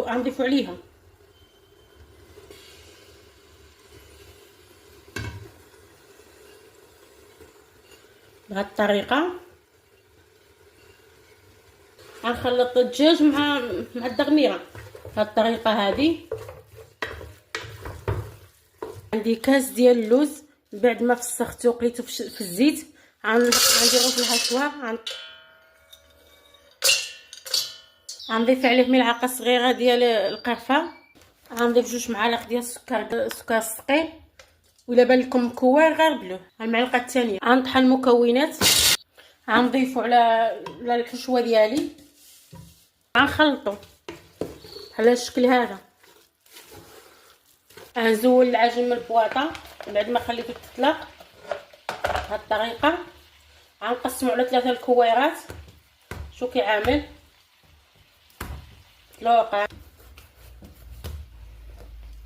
غنضيفو عليها. بهذه الطريقه غنخلط الدجاج مع الدغميره بهذه الطريقه هذه. عندي كاس ديال اللوز بعد ما فسختو وقليتو في الزيت، غنديرو في الحشوه. غنضيف عليه ملعقه صغيره ديال القرفه. غنضيف 2 معالق ديال السكر الثقيل، ولا بان لكم مكور غير بلوه. المعلقه الثانيه غنطحن المكونات، غنضيفو على الحشوه ديالي، غنخلطو على الشكل هذا. غنزول العجين من البواطه بعد ما خليته تطلق بهذه الطريقه. غنقسمو على 3 الكويرات. شو كيعامل طلوقه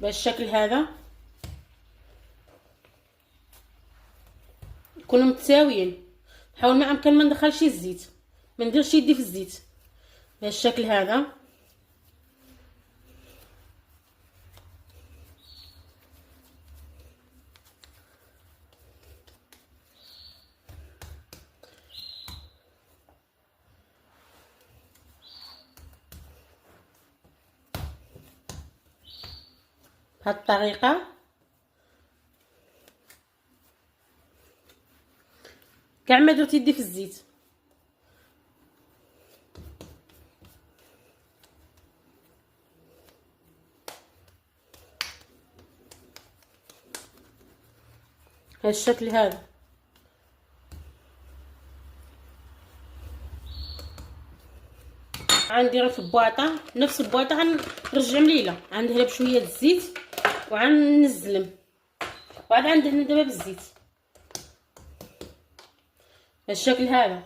بالشكل هذا، يكونوا متساويين. نحاول ما امكن ما ندخلش الزيت، ما نديرش يدي في الزيت بالشكل هذا. بهذه الطريقه كاع ما درت يدي في الزيت. هذا الشكل هذا. غنديرها في بواطه، نفس البواطه غنرجع مليله، غندهرها بشويه الزيت وغنزلم، وعاد غندهن دابا بالزيت بالشكل هذا.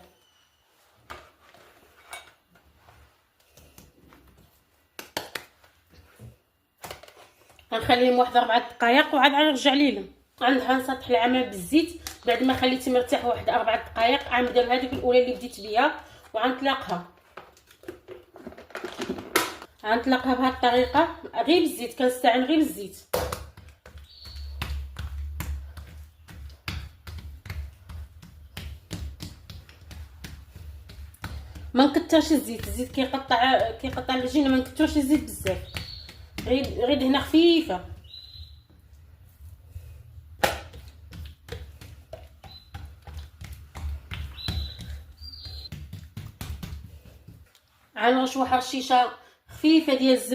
غنخليهم واحد 4 دقائق وعاد غنرجع ليهم. غنسطح العمل بالزيت بعد ما خليته مرتاح واحد 4 دقائق. غنبدا بهذيك الاولى اللي بديت بها وغنطلقها بهذه الطريقه غير بالزيت. كنستعين غير بالزيت. ما نكثرش الزيت كيقطع العجينه. ما نكثرش الزيت بزاف، غير دهنه خفيفه. غنرش واحد الرشيشه خفيفه ديال